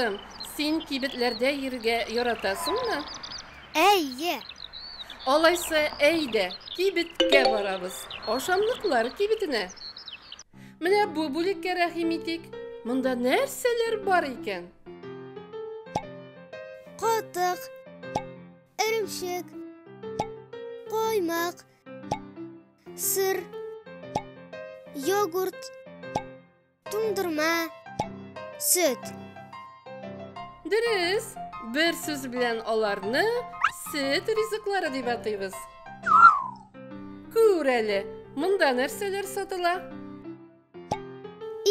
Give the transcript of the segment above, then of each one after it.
dostum, sen kibitlerde yirge yaratasınmı? Әйе, Olaysa eyde, kibitke varabız. Oşamlıklar kibitine. Mine bu bulikke rahim etik. Mında nerseler var iken? қатық, ірімшік, қоймақ, сыр, йогурт, туңдырма, süt. Dürüst, bir söz bilen olarını süt rizikları dep atayız. Köreli, mında nerseler satıla?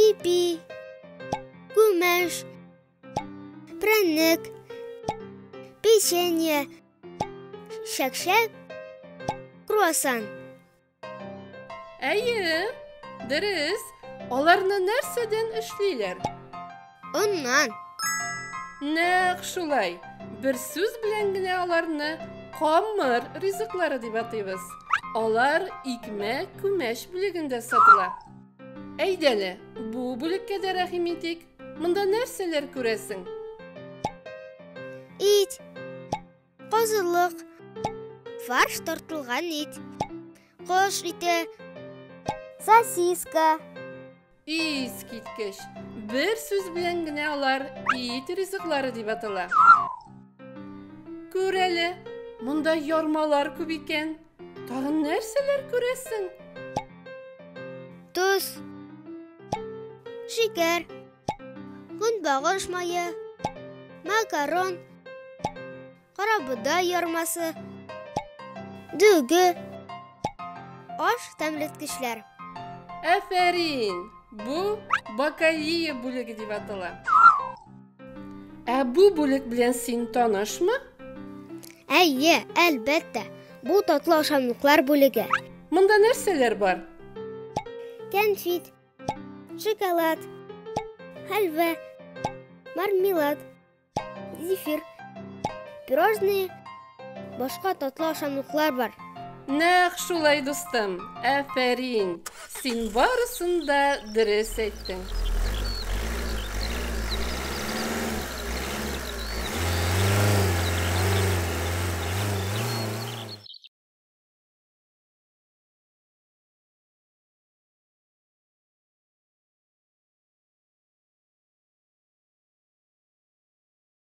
İpi, kumaş, пряник, печенье, şakşak, kruvasan. Әйе, dürüst, olarını nerseden işleyler? Ondan Naq şulay, bir söz bilen gine olarını qamır rizikları dep atayız. Olar ikme kumaş biliginde satıla. Eydeli, bu bulikke de rahim etik. Mında nerseler göresin? it, qozılık, farş tortulgan it, qoş iti, sosiska. İz kitkeş, bir söz bilen gine olar it rizikları dep atala. Köreli, munda yormalar köp eken. Tagın nerseler göresin? Tuz, şeker, kunbağış mayı, makaron, karabuğday yarması, düğü, oş temletkişler. Aferin, bu bakaliye buligi dep atala. Bu bulik bilen sen tanışmı? Әйе, әлбәттә, bu tatlı aşamlıklar bölüge. Mında nerseler var? Конфет, şokolad, halva, marmelat, zifir, pirojные, başka tatlı aşamlıklar var. Naq şulay dostum, aferin. Sen barısında dürüst ettin.